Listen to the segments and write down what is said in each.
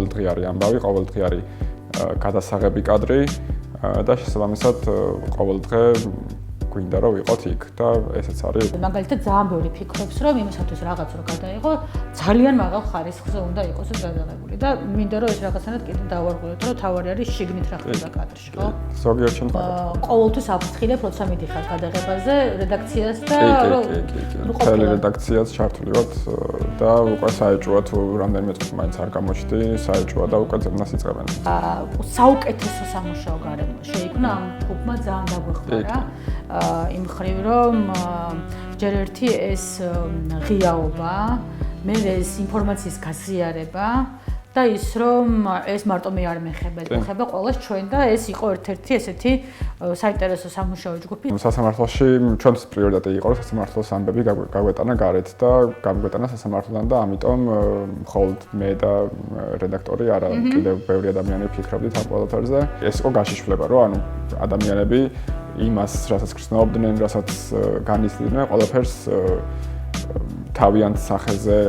ყოველდღიარი ამბავი, ყოველდღიარი გადასაღები კადრი და შესაბამისად ყოველდღე გვინდა რომ ვიყოთ იქ და ესეც არის. მაგალითად ძალიან ბევრი ფიქრობს რომ იმისათვის რაღაც რო გადაიღო ძალიან მაღალ ხარისხზე უნდა იყოს ეს გადაღებული და მინდა რომ ეს რაღაცნაირად კიდე დავარღვიოთ რომ თავარი არის შიგნით რა ხდება კადრში, ხო? ზოგიერთ შემთხვევაში. ყოველთვის აფრთხილებ როცა მიდიხარ გადაღებაზე რედაქციას და მთელი რედაქციას ჩართული ვართ და უკვე საეჭვოა თუ რამდენიმე წუთი მაინც არ გამოჩდი, საეჭვოა და უკვე ძებნას იწყებენ. საუკეთესო სამუშაო გარემო შეიქმნა ამ ჯგუფმა ძალიან დაგვეხმარა. იმ ხრივ რომ ჯერ ერთი ეს ღიაობა, მე ეს ინფორმაციის გაზიარება და ის რომ ეს მარტო მე არ მეხება, ეხება ყველას ჩვენ და ეს იყო ერთ-ერთი ესეთი საინტერესო სამუშაო ჯგუფი. სასამართლოში ჩვენთვის პრიორიტეტი იყო რომ სასამართლოს ამბები გაგვეტანა გარეთ და გამგვეტანა სასამართლოდან და ამიტომ მხოლოდ მე და რედაქტორი არა კიდევ ბევრი ადამიანი ფიქრობდით ამ ყველაფერზე. ეს იყო გაშიშვლება რომ ანუ ადამიანები იმას, რასაც გრძნობდნენ, რასაც განიცდიდნენ, ყველაფერს თავიანთ სახეზე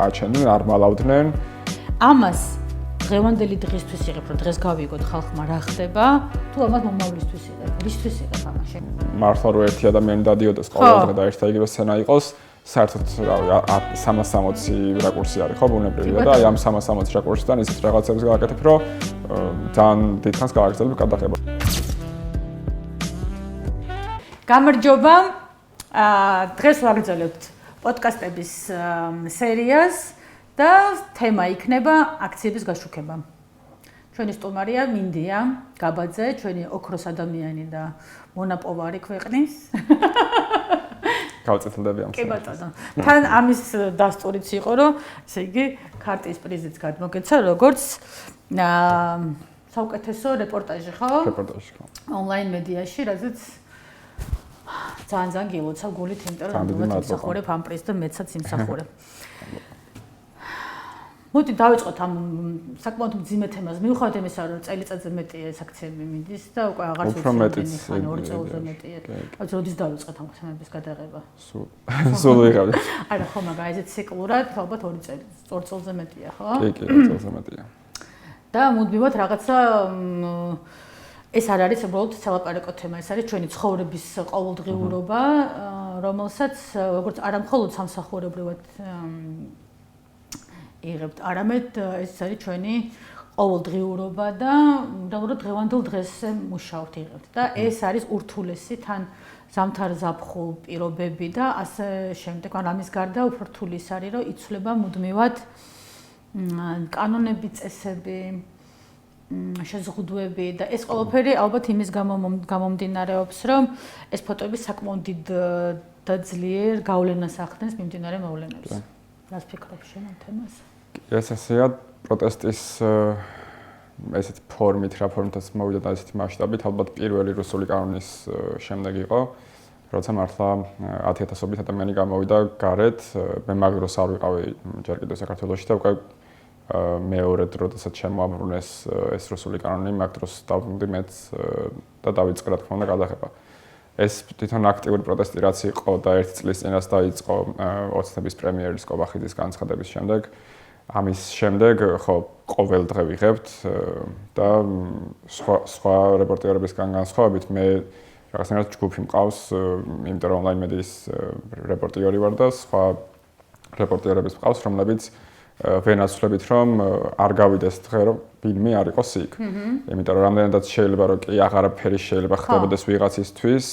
აჩენდნენ, არ მალავდნენ. ამას დღევანდელი დღისთვის იღებ, რომ დღეს გავიგოთ ხალხმა რა ხდება, თუ ამას მომავლისთვის იღებ, რისთვის იღებ ამაში? მართლა რომ ერთი ადამიანი დადიოდეს ყოველდღე და ერთ და იგივე სცენა იყოს, საერთოდ რავი 360 რაკურსი არის ხო ბუნებრივია და აი ამ 360 რაკურსიდან ისეთ რაღაცებს გავაკეთებ, რომ ძალიან დიდხანს გავაგრძელებ გადაღება. გამარჯობა. დღეს ვაგრძელებთ პოდკასტების სერიას და თემა იქნება აქციების გაშუქება. ჩვენი სტუმარია მინდია გაბაძე, ჩვენი ოქროს ადამიანი და მონაპოვარი ქვეყნის. გავწეთილდები ამ. კი ბატონო. თან ამის დასტურიც იყო, რომ ესე იგი ქარტიის პრიზიც გადმოგეცა, როგორც საუკეთესო რეპორტაჟი, ხო? რეპორტაჟი, ხო. ონლაინ მედიაში, რაზეც ძალიან გილოცა გულით, იმიტომ რომ ნამდვილად იმსახურებ ამ პრიზს და მეცაც იმსახურებ. მოდი დავიწყოთ ამ საკმაოდ მძიმე თემას. მიუხედავად იმისა, რომ წელიწადზე მეტია ეს აქციები მიდის და უკვე აღარ ვიცი, ხან 2 წელზე მეტია. რაც როდის დავიწყოთ ამ თემების გადაღება? სულ ვიღავი. არა, ხო, მაგრამ ეს ციკლურად ალბათ 2 წელი, 2 წელზე მეტია, ხო? კი, 2 წელზე მეტია. და მუდმივად რაღაცა ეს არ არის უბრალოდ სალაპარაკო თემა, ეს არის ჩვენი ცხოვრების ყოველდღიურობა, რომელსაც როგორც არა მხოლოდ სამსახურებრივად იღებთ, არამედ ეს არის ჩვენი ყოველდღიურობა და უბრალოდ დღევანდელ დღესზე მუშაობთ იღებთ და ეს არის ურთულესი თან ზამთარ-ზაფხულ პირობები და ასე შემდეგ. ან ამის გარდა უფრო რთული ის არის, რომ იცვლება მუდმივად კანონები, წესები, შეზღუდვები და ეს ყველაფერი ალბათ იმის გამომდინარეობს, რომ ეს ფოტოები საკმაოდ დიდ და ძლიერ გავლენას ახდენს მიმდინარე მოვლენებს. რას ფიქრობ შენ ამ თემაზე? ეს ასეა პროტესტის ესეთი ფორმით, რა ფორმითაც მოვიდა და ესეთი მასშტაბით, ალბათ პირველი რუსული კანონის შემდეგ იყო, როცა მართლა 10,000-ობით ადამიანი გამოვიდა გარეთ, მე მაგ დროს არ ვიყავი ჯერ კიდევ საქართველოში და უკვე მეორედ როდესაც შემოაბრუნეს ეს რუსული კანონი, მაგ დროს დავბრუნდი მეც და დავიწყე რა თქმა უნდა გადაღება. ეს თვითონ აქტიური პროტესტი რაც იყო და 1 წლის წინას დაიწყო ოცნების პრემიერის კობახიძის განცხადების შემდეგ, ამის შემდეგ ხო ყოველ დღე ვიღებთ და სხვა რეპორტერებისგან განსხვავებით მე რაღაცნაირად ჯგუფი მყავს, იმიტომ რომ ონლაინ მედიის რეპორტიორი ვარ და სხვა რეპორტერების მყავს, რომლებიც ვენაცვლებით რომ არ გავიდეს დღე რომ ვინმე არ იყოს იქ. იმიტომ რომ რამდენადაც შეიძლება რომ კი აღარაფერი შეიძლება ხდებოდეს ვიღაცისთვის,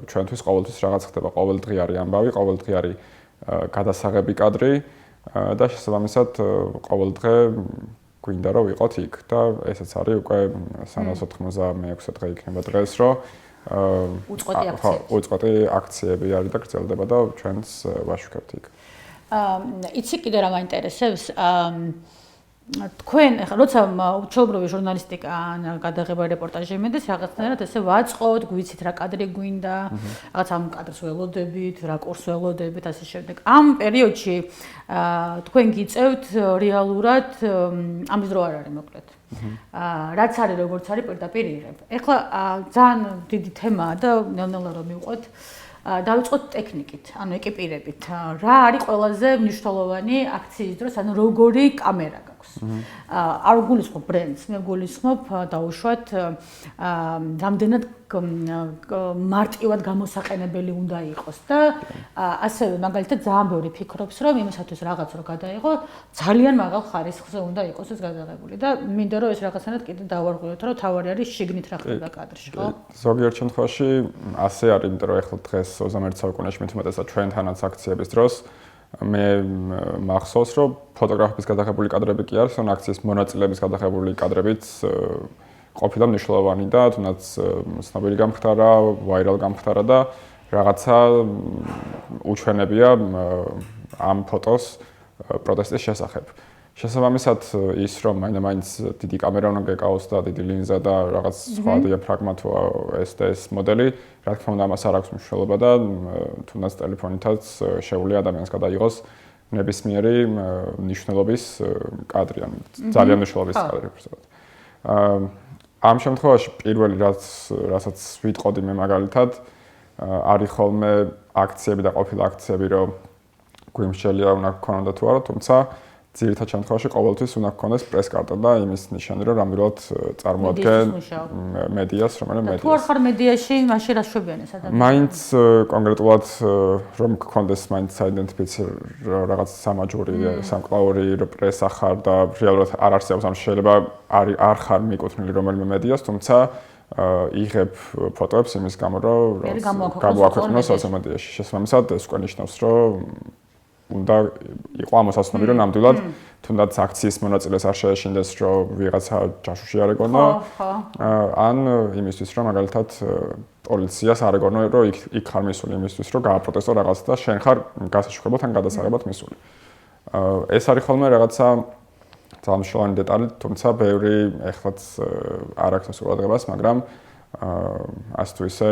ჩვენთვის ყოველთვის რაღაც ხდება, ყოველდღიარი ამბავი, ყოველდღიარი გადასაღები კადრი და შესაბამისად ყოველდღე გვინდა რომ ვიყოთ იქ და ესეც არის უკვე 396 დღე იქნება დღეს რომ უწყვეტი აქციები არის და გრძელდება და ჩვენც ვაშუქებთ იქ. იცი კიდე რა მაინტერესებს? თქვენ ახლა როცა უჩვეულებრივი ჟურნალისტიკა ან გადაღება რეპორტაჟი მიდის, რაღაცნაირად ესე ვაწყობთ, გვიცით რა კადრი გვინდა, რაღაც ამ კადრს ველოდებით, რაკურსს ველოდებით, ასე შემდეგ. ამ პერიოდში თქვენ გიწევთ რეალურად ამის დრო არ არის მოკლედ. რაც არის როგორც არის პირდაპირ იღებ. ეხლა ძალიან დიდი თემაა და ნელ-ნელა რომ მივყვეთ დავიწყოთ ტექნიკით, ანუ ეკიპირებით. რა არის ყველაზე მნიშვნელოვანი აქციის დროს, ანუ როგორი კამერა გაქვს? აქვს. არ გულისხმობ ბრენდს, მე გულისხმობ დაუშვათ რამდენად მარტივად გამოსაყენებელი უნდა იყოს და ასევე მაგალითად ძალიან ბევრი ფიქრობს რომ იმისათვის რაღაც რო გადაიღო ძალიან მაღალ ხარისხზე უნდა იყოს ეს გადაღებული და მინდა რომ ეს რაღაცნაირად კიდე დავარღვიოთ რომ თავარი არის შიგნით რა ხდება კადრში ხო? ზოგიერთ შემთხვევაში ასე არის, იმიტომ რომ ეხლა დღეს 21 საუკუნეში მით უმეტესად ჩვენთანაც აქციების დროს მე მახსოვს რომ ფოტოგრაფების გადაღებული კადრები კი არის, ან აქციის მონაწილეების გადაღებული კადრებიც ყოფილა მნიშვნელოვანი და თუნდაც ცნობილი გამხდარა, ვაირალ გამხდარა და რაღაცა უჩვენებია ამ ფოტოს პროტესტის შესახებ. შესაბამისად ის რომ მაინც დიდი კამერა უნდა გეკავოს და დიდი ლინზა და რაღაც სხვა დიაფრაგმა თუ ეს და ეს მოდელი, რა თქმა უნდა ამას არ აქვს მნიშვნელობა და თუნდაც ტელეფონითაც შეუძლია ადამიანს გადაიღოს ნებისმიერი მნიშვნელობის კადრი, ან ძალიან მნიშვნელობის კადრი უბრალოდ. ამ შემთხვევაში პირველი რასაც ვიტყოდი მე მაგალითად არის ხოლმე აქციები და ყოფილი აქციები რომ გვიმსჯელია უნდა გქონოდა თუ არა, თუმცა ძირითად შემთხვევაში ყოველთვის უნდა გქონდეს პრესკარტა და იმის ნიშანი რომ რამბირად წარმოადგენს მედიას, რომელიც თუ არ ხარ მედიაში, მაშინ რა შვებიანეს ადამიანს? მაინც კონკრეტულად რომ გქონდეს მაინც საიდენტიფიცირებო რაღაც სამაჯური, სამკლაური პრესა ხარ და რეალურად არ არსებობს ამ შეიძლება არ ხარ მიკუთვნილი რომელიმე მედიას, თუმცა იღებ ფოტოებს იმის გამო რომ გამოაქვეყნო სოციალურ მედიაში. შესაბამისად ეს უკვე ნიშნავს რომ უნდა იყო ამოსაცნობი რომ ნამდვილად თუნდაც აქციის მონაწილეს არ შეეშინდეს რომ ვიღაცა ჯაშუში არ ეკონო ან იმისთვის რომ მაგალითად პოლიციას არ ეკონო რომ იქ ხარ მისული იმისთვის რომ გააპროტესტო რაღაც და შენ ხარ გასაშუქებად ან გადასაღებად მისული. ეს არის ხოლმე რაღაცა ძალიან მნიშვნელოვანი დეტალი, თუმცა ბევრი ეხლაც არ აქვს ყურადღებას, მაგრამ ასე თუ ისე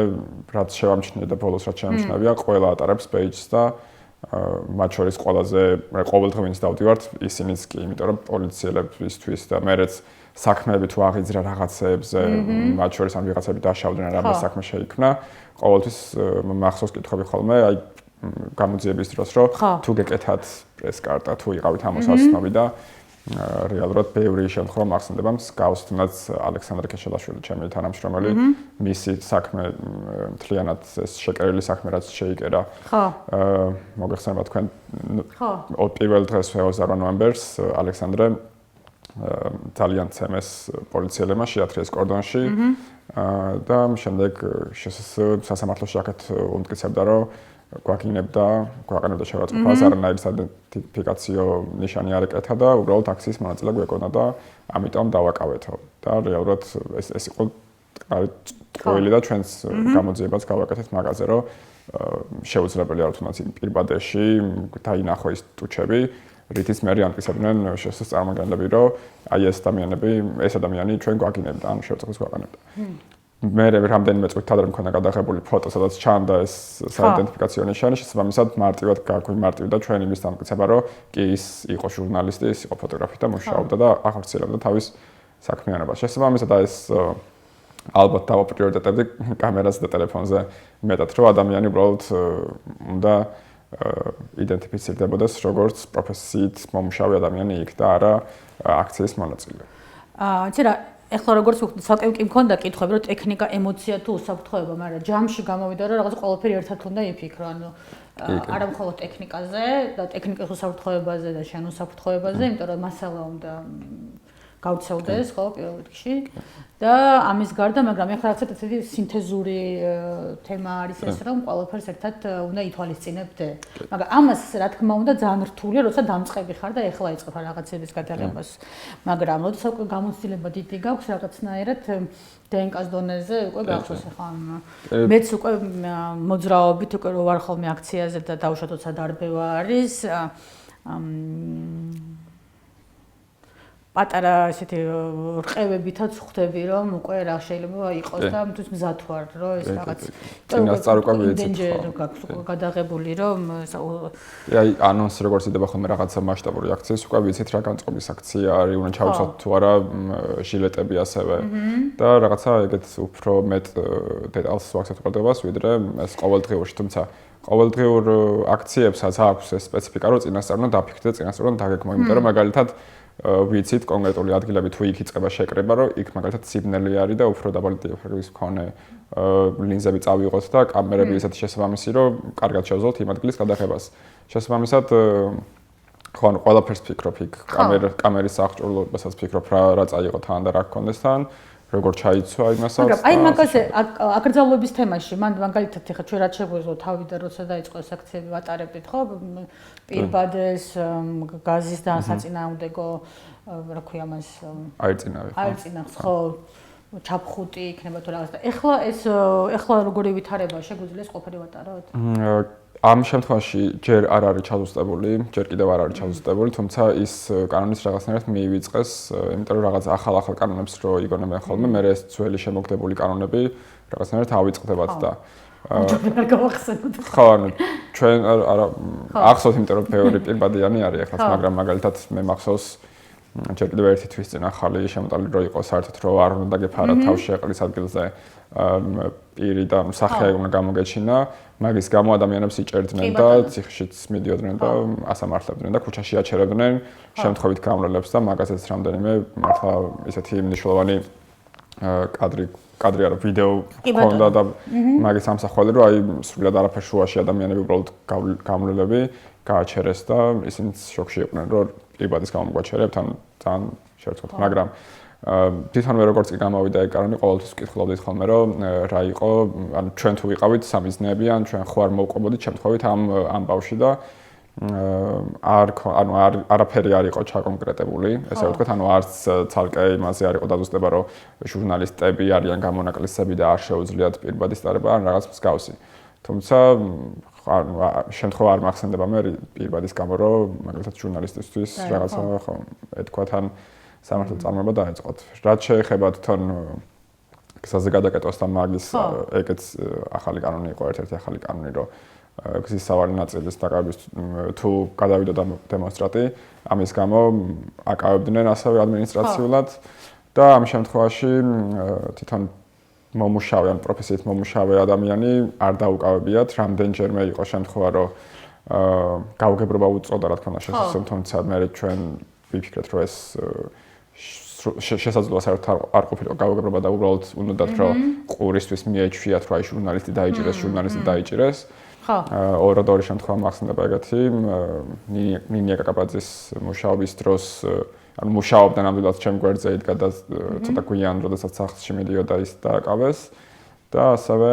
რაც შევამჩნია და ბოლოს რაც შევამჩნევია, ყველა ატარებს პეიჯს და მათ შორის ყველაზე ყოველდღიურს დავდივართ ისინიც კი, იმიტომ რომ პოლიციელებისთვის და მეც საქმეები თუ აღიძრა რაღაცეებზე, მათ შორის ან ვიღაცები დაშავდნენ რა საქმე შეიქმნა, ყოველთვის მახსოვს კითხვები ხოლმე, აი გამოძიების დროს რომ თუ გეკეთათ პრესკარტა, თუ იყავით ამოსაცნობი და რეალურად ბევრი შემთხვევა მახსენდება მსგავს, თუნდაც ალექსანდრე ქეშელაშვილი, ჩემი თანამშრომელი, მისი საქმე მთლიანად ეს შეკერილი საქმე რაც შეიკერა. მოგეხსენება თქვენ პირველ დღეს 28 ნოემბერს ალექსანდრე ძალიან ცემეს პოლიციელებმა შეათრიეს კორდონში და შემდეგ სასამართლოში აქეთ უმტკიცებდა რომ გვაგინებდა ქვეყანებდა შევაწყობას არანაირი საიდენტიფიკაციო ნიშანი არ ეკეთა და უბრალოდ აქციის მონაწილე გვეკონა და ამიტომ დავაკავეთო და რეალურად ეს იყო ყოველი და ჩვენს გამოძიებას გავაკეთეთ მაგაზე რომ შეუძლებელია რომ თუნდაც პირბადეში დაინახო ის ტუჩები რითიც მე ამტკიცებდნენ შესაძლოა წარმოგიდგენლები რომ აი ეს ადამიანი ჩვენ გვაგინებდა ან შევაწყობას გვაყენებდა მე რამდენიმე წუთით ადრე მქონდა გადაღებული ფოტო, სადაც ჩანდა ეს საიდენტიფიკაციო ნიშანი, შესაბამისად მარტივად გაგვიმარტივდა ჩვენ იმის დამტკიცება, რომ კი ის იყო ჟურნალისტი, ის იყო ფოტოგრაფი და მუშაობდა და ახორციელებდა თავის საქმიანობას. შესაბამისად ეს ალბათ დავაპრიორიტეტებდი კამერაზე და ტელეფონზე მეტად, რომ ადამიანი უბრალოდ უნდა იდენტიფიცირდებოდეს როგორც პროფესიით მომუშავე ადამიანი იქ და არა აქციის მონაწილე. ეხლა როგორც ცალკე კი მქონდა კითხვები, რომ ტექნიკა, ემოცია თუ უსაფრთხოება, მაგრამ ჯამში გამოვიდა რომ რაღაც ყველაფერი ერთად უნდა იფიქრო, ანუ არა მხოლოდ ტექნიკაზე და ტექნიკის უსაფრთხოებაზე და შენ უსაფრთხოებაზე, იმიტომ რომ მასალა უნდა გავრცელდეს ხო პირველ რიგში და ამის გარდა, მაგრამ ეხლა რაღაც ესეთი სინთეზური თემა არის ეს, რომ ყველაფერს ერთად უნდა ითვალისწინებდე. მაგრამ ამას რა თქმა უნდა ძალიან რთულია, როცა დამწყები ხარ და ეხლა იწყებ რაღაცების გადაღებას. მაგრამ როდესაც უკვე გამოცდილება დიდი გაქვს რაღაცნაირად DNK-ს დონეზე უკვე გახსოვს ახლა მეც უკვე მოძრაობით უკვე რო ვარ ხოლმე აქციაზე და დავუშვათ როცა დარბევა არის პატარა ესეთი რყევებითაც ხვდები რომ უკვე რა შეიძლება იყოს და მისთვის მზად ვარ რომ ეს რაღაც წინასწარ უკვე ვიცით ხო გადაღებული რომ აი ანონსი როგორც იდება ხოლმე რაღაცა მასშტაბური აქციის უკვე ვიცით რა განწყობის აქცია არის უნდა ჩავუცოთ თუ არა ჟილეტები ასევე და რაღაცა ეგეთ უფრო მეტ დეტალს ვახსენებ ყურადღებას ვიდრე ეს ყოველდღიურში თუმცა ყოველდღიურ აქციებსაც აქვს ეს სპეციფიკა რომ წინასწარ უნდა დაფიქრდე წინასწარ უნდა დაგეგმო იმიტომ რომ მაგალითად ვიცით კონკრეტული ადგილები თუ იქ იწყება შეკრება, რომ იქ მაგალითად სიბნელი არის და უფრო დაბალი დიაფრაგმის მქონე ლინზები წავიღოთ და კამერები ისეთი შესაბამისი, რომ კარგად შევძლოთ იმ ადგილის გადაღებას. შესაბამისად ხო ანუ ყველაფერს ფიქრობ იქ კამერის აღჭურვილობასაც ფიქრობ რა წაიღო თან და რა გქონდეს თან. როგორ ჩაიცვა იმასაც. მაგრამ აი მაგაზე აკრძალვების თემაში მან მაგალითად ეხა ჩვენ რაც შეგვეძლო თავიდან როცა დაიწყო ეს აქციები ვატარებდით ხო პირბადეს გაზის და საწინააღმდეგო რა ქვია მას აირწინავს ხო ჩაფხუტი იქნება თუ რაღაც და ეხლა როგორი ვითარება შეგვიძლია ეს ყოფილი ვატაროთ? ამ შემთხვევაში ჯერ არ არის ჩაზუსტებული, ჯერ კიდევ არ არის ჩაზუსტებული, თუმცა ის კანონის რაღაცნაირად მიივიწყეს, იმიტომ რომ რაღაც ახალ კანონებს რო იგონებენ ხოლმე, მე ეს ძველი შემოგდებული კანონები რაღაცნაირად ავიწყდებათ და არ გავახსენოთ. ხო, ანუ ჩვენ არა ახსოვთ, იმიტომ რომ ბევრი პირბადიანი არის ახლა, მაგრამ მაგალითად მე მახსოვს ჯერ კიდევ ერთი თვის წინ ახალი შემოტანილი რო იყო საერთოდ რო არ უნდა გეფარა თავში ეყრის ადგილზე პირი და სახე უნდა გამოგეჩინა, მაგის გამო ადამიანებს იჭერდნენ და ციხეშიც მიდიოდნენ და ასამართლებდნენ და ქუჩაში აჩერებდნენ შემთხვევით გამრავლებს და მაგაზეც რამდენიმე მართლა ისეთი მნიშვნელოვანი კადრი არა ვიდეო ჰქონდა და მაგის ამსახველი რომ აი სრულად არაფერ შუაში ადამიანები უბრალოდ გამრავლები გააჩერეს და ისინიც შოკში იყვნენ რომ პირბადის გამო მოგვაჩერებთ ან ძალიან შევწყვეტ მაგრამ თვითონვე როგორც კი გამოვიდა ეგ კანონი ყოველთვის ვკითხულობდით ხოლმე რომ რა იყო ანუ ჩვენ თუ ვიყავით სამიზნეები ან ჩვენ ხო არ მოვყვებოდით შემთხვევით ამ ბავში და არაფერი არ იყო ჩაკონკრეტებული ესე ვთქვათ ანუ არც ცალკე იმაზე არ იყო დაზუსტება რომ ჟურნალისტები არიან გამონაკლისები და არ შეუძლიათ პირბადის დარება ან რაღაც მსგავსი თუმცა შემთხვევა არ მახსენდება მე პირბადის გამო რომ მაგალითად ჟურნალისტისთვის რაღაცა ხო ეთქვათ ან სამართალ წარმოება დაეწყოთ. რაც შეეხება თვითონ გზაზე გადაკეტვას და მაგის ეგეც ახალი კანონი იყო, ერთ-ერთი ახალი კანონი, რომ გზის სავალი ნაწილის დაკავების თუ გადავიდა დემონსტრანტი, ამის გამო აკავებდნენ ასევე ადმინისტრაციულად და ამ შემთხვევაში თვითონ მომუშავე ან პროფესიით მომუშავე ადამიანი არ დაუკავებიათ, რამდენჯერმე იყო შემთხვევა, რომ გაუგებრობა უწოდა, რა თქმა უნდა, შესაძლოა, თუმცა მე ჩვენ ვიფიქრეთ, რომ ეს შესაძლოა საერთოდ არ ყოფილიყო გაუგებრობა და უბრალოდ უნდათ რომ ყურისთვის მიეჩვიათ რომ აი ჟურნალისტი დაიჭირეს. ხო. ორი შემთხვევა მახსენდება ეგეთი ნინია კაკაბაძის მუშაობის დროს ანუ მუშაობდა ნამდვილად ჩემ გვერდზე იდგა და ცოტა გვიან როდესაც სახლში მიდიოდა ის დააკავეს და ასევე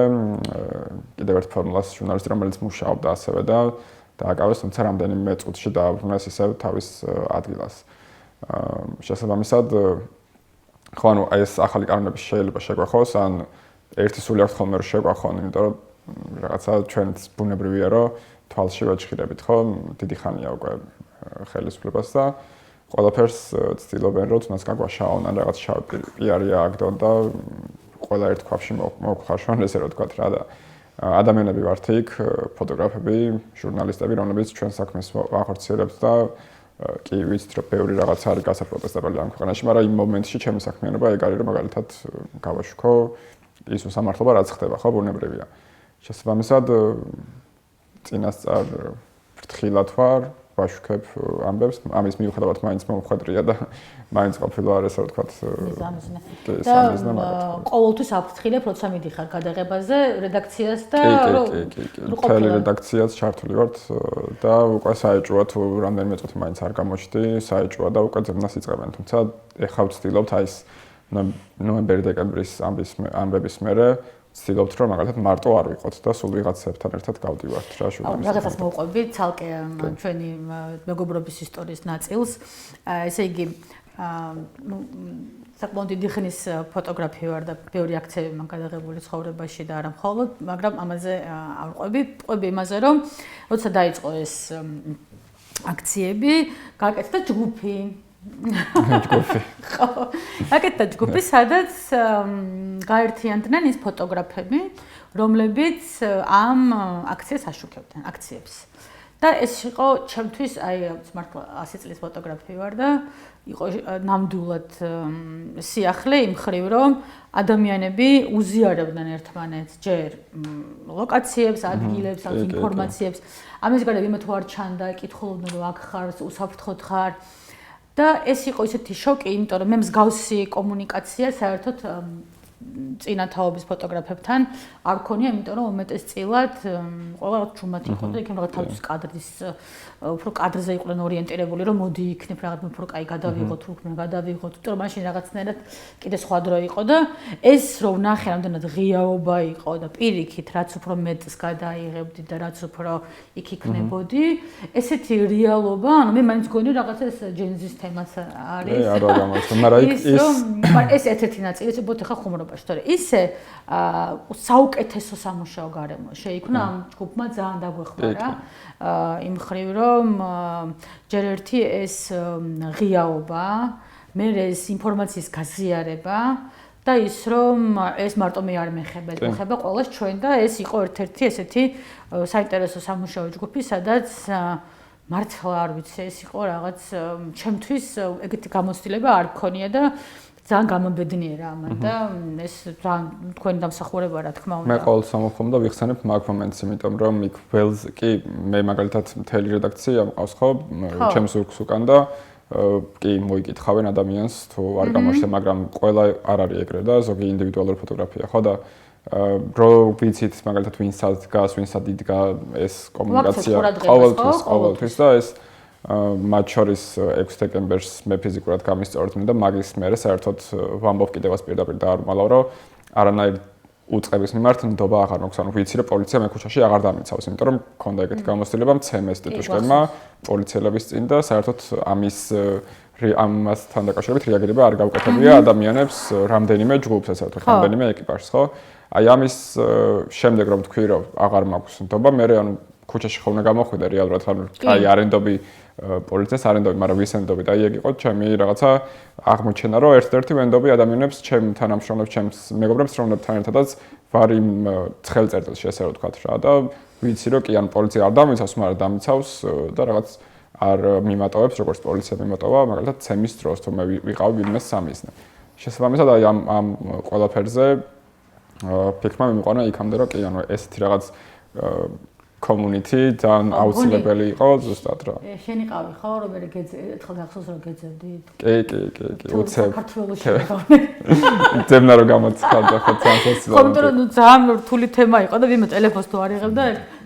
კიდევ ერთ ფორმულას ჟურნალისტი რომელიც მუშაობდა ასევე და დააკავეს თუმცა რამდენიმე წუთში დააბრუნეს ისევ თავის ადგილას. შესაბამისად ხო ანუ ეს ახალი კანონები შეიძლება შეგვახოს ან ერთი სული აქვს ხოლმე რომ შეგვახონ იმიტომ რომ რაღაცა ჩვენც ბუნებრივია რომ თვალში ვაჩხირებით ხო დიდი ხანია უკვე ხელისუფლებას და ყველაფერს ცდილობენ რომ თუნდაც გაგვაშაონ ან რაღაც შავი პიარი ააგდონ და ყველა ერთ ქვაბში მოგხარშონ ესე რომ თქვა რა და ადამიანები ვართ იქ ფოტოგრაფები ჟურნალისტები რომლებიც ჩვენ საქმეს ვახორციელებთ და კი ვიცით რომ ბევრი რაღაც არის გასაპროტესტებელი ამ ქვეყანაში, მაგრამ იმ მომენტში ჩემი საქმიანობა ეგ არის რომ მაგალითად გავაშუქო ის უსამართლობა რაც ხდება ხო ბუნებრივია. შესაბამისად წინასწარ ფრთხილად ვარ, ვაშუქებ ამბებს, ამის მიუხედავად მაინც მომხვედრია და მაინც ყოფილა ესე ვთქვათ და ყოველთვის აფრთხილებ როცა მიდიხარ გადაღებაზე რედაქციას და მთელი რედაქციაც ჩართული ვართ და უკვე საეჭვოა თუ რამდენიმე წუთი მაინც არ გამოჩდი საეჭვოა და უკვე ძებნას იწყებენ თუმცა ეხლა ვცდილობთ აი ეს ნოემბერ-დეკემბრის ამბების მერე ვცდილობთ რომ მაგალითად მარტო არ ვიყოთ და სულ ვიღაცებთან ერთად გავდივართ რა ჟურნალისტებთან. რაღაცას მოვყვებით ცალკე ჩვენი მეგობრობის ისტორიის ნაწილს. ესე იგი საკმაოდ დიდი ხნის ფოტოგრაფი ვარ და ბევრი აქციები მან გადაღებული ცხოვრებაში და არა მხოლოდ, მაგრამ ამაზე არ ვყვები იმაზე რომ როცა დაიწყო ეს აქციები, გაკეთდა ჯგუფი. ხო. გაკეთდა ჯგუფი, სადაც გაერთიანდნენ ის ფოტოგრაფები, რომლებიც ამ აქციას აშუქებდნენ, აქციებს. და ეს იყო ჩემთვის აი მართლა 100 წლის ფოტოგრაფი ვარ და იყო ნამდვილად სიახლე იმ ხრივ რომ ადამიანები უზიარებდნენ ერთმანეთს ჯერ ლოკაციებს, ადგილებს, ინფორმაციებს. ამის გარდა ვინმე თუ არ ჩანდა, კითხულობდნენ რომ აქ ხარ, უსაფრთხოდ ხარ. და ეს იყო ისეთი შოკი, იმიტომ რომ მე მსგავსი კომუნიკაცია საერთოდ წინათაობის ფოტოგრაფებთან არ ქონია, იმიტომ რომ უმეტესწილად ყველა ჯუმად იყო და იქნებ რაღაც თავის კადრის უფრო კადრზე იყვნენ ორიენტირებული, რომ მოდი იქნებ რაღაც უფრო კაი გადავიღოთ, უფრო გადავიღოთ, იმიტომ რომ მაშინ რაღაცნაირად კიდე სხვა დრო იყო და ეს რომ ვნახე რამდენად ღიაობა იყო და პირიქით რაც უფრო მეტს გადაიღებდი და რაც უფრო იქ იქნებოდი, ესეთი რეალობა, ანუ მე მაინც გონი რაღაცა ეს ჯენზის თემაც არის. არა გამოსა, მაგრამ ეს ერთ-ერთი ნაწილი, ეს უბრალოდ ხა ხუმრობაში, თორე ისე საუკეთესო სამუშაო გარემო შეიქმნა ამ ჯგუფმა ძალიან დაგვეხმარა იმ ხრივ რომ ჯერ ერთი ეს ღიაობა, მე ეს ინფორმაციის გაზიარება და ის რომ ეს მარტო მე არ მეხება, ეხება ყველას ჩვენ და ეს იყო ერთ-ერთი ესეთი საინტერესო სამუშაო ჯგუფი, სადაც მართლა არ ვიცი, ეს იყო რაღაც ჩემთვის ეგეთი გამოცდილება არ მქონია და ძალიან გამომბედნიერა ამან და ეს ძალიან თქვენი დამსახურება რა თქმა უნდა. მე ყოველ სამოხმო და ვიხსენებ მაგ მომენტს, იმიტომ რომ იქ ველს კი მე მაგალითად მთელი რედაქცია მყავს ხო, ჩემს ზურგს უკან და კი მოიკითხავენ ადამიანს თუ არ გამოჩნდა, მაგრამ ყველა არ არის ეგრე და ზოგი ინდივიდუალური ფოტოგრაფია ხო და რო ვიცით მაგალითად ვინსაც დგას, ვინსაც იდგა ეს კომუნიკაცია ყოველთვის და ეს მათ შორის 6 დეკემბერს მე ფიზიკურად გამისწორდნენ და მაგის მერე საერთოდ ვამბობ კიდევაც პირდაპირ დაარმალავ რომ არანაირ უწყების მიმართ ნდობა აღარ მაქვს, ანუ ვიცი რომ პოლიცია მე ქუჩაში აღარ დამიცავს, იმიტომ რომ მქონდა ეგეთი გამოცდილება მცემეს ტიტუშკებმა პოლიციელების წინ და საერთოდ ამასთან დაკავშირებით რეაგირება არ გავკეთებია ადამიანებს რამდენიმე ჯგუფს, ასე ვთქვათ, რამდენიმე ეკიპაჟს, ხო? აი ამის შემდეგ რომ თქვი რომ აღარ მაქვს ნდობა, მე ანუ ქუჩაში ხომ უნდა გამოხვიდე რეალურად, ანუ აი არენდობი პოლიციას არენდობი, მაგრამ ვის ენდობი და აი ეგ იყო ჩემი რაღაცა აღმოჩენა, რომ ერთ-ერთი ვენდობი ადამიანებს, ჩემ თანამშრომლებს, ჩემს მეგობრებს, რომლებთან ერთადაც ვარ იმ ცხელწერტილში, ესე რომ ვთქვათ რა და ვიცი რომ კი ან პოლიცია არ დამიცავს, მაგრამ დამიცავს და რაღაც არ მიმატოვებს, როგორც პოლიცია მიმატოვა, მაგალითად ცემის დროს, თუ მე ვიყავი ვინმე სამიზნე. შესაბამისად აი ამ ყველაფერზე ფიქრმა მიმოყვანა იქამდე, რომ კი ანუ ესეთი რაღაც community ძალიან აუცილებელი იყო ზუსტად რა. შენი ყავი ხო რომ მე ერთხელ გახსოვს რომ გეძებდით? კი, უცებ. საქართველოში გავხდე. ძებნა რომ გამოცხადდა ხო ძალიან სასწაულო. ხო, იმიტომ რომ ძალიან რთული თემა იყო და ვინმე ტელეფონს თუ არ იღებ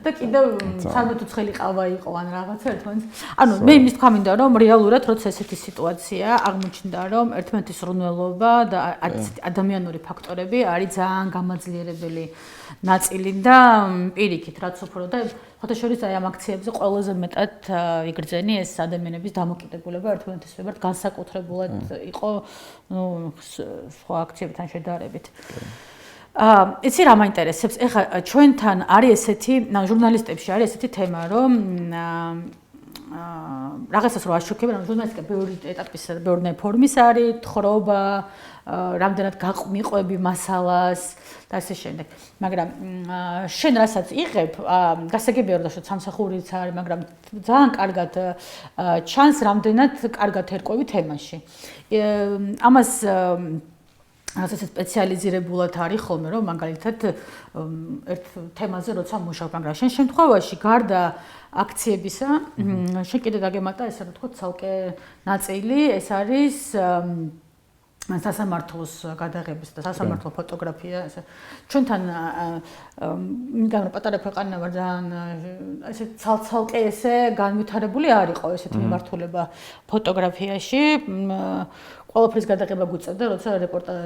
და კიდევ 13 ცხელი ყავა იყო ან რაღაცა ერთმანეთს. ანუ მე იმის თქვა მინდა რომ რეალურად როცა ესეთი სიტუაცია აღმოჩნდა რომ ერთმანეთის სურნელობა და ადამიანური ფაქტორები არის ძალიან გამაძლიერებელი ნაწილი და პირიქით რაც უფრო და ფოტოშორის აი ამ აქციებზე ყველაზე მეტად იგრძენი ეს ადამიანების დამოკიდებულება ერთმანეთის მიმართ განსაკუთრებულად იყო სხვა აქციებთან შედარებით. იცი რა მაინტერესებს? ეხლა ჩვენთან არის ესეთი, ჟურნალისტებში არის ესეთი თემა, რომ რაღაცას რო აშუქებენ, რომ ჟურნალისტიკა ბევრი ეტაპის, ბევრი ფორმის არის, თხრობა, რამდენად მიყვები მასალას და ასე შემდეგ. მაგრამ შენ რასაც იღებ, გასაგებია რომ სამსახურიც არის, მაგრამ ძალიან კარგად ჩანს, რამდენად კარგად ერკვევი თემაში. ამას ასე სპეციალიზირებულად არის ხოლმე, რომ მაგალითად ერთ თემაზე როცა მუშაობ, მაგრამ შენ შემთხვევაში გარდა აქციებისა, შენ კიდე დაგემატა ესე რომ ვთქვათ, ცალკე ნაწილი, ეს არის სასამართლოს გადაღების და სასამართლო ფოტოგრაფია ესე ჩვენთან მიგან რომ პატარა ქვეყანა ვარ ძალიან ესე ცალკე ესე განვითარებული არ იყო ესეთი მიმართულება ფოტოგრაფიაში ყველაფრის გადაღება გვიწევდა როცა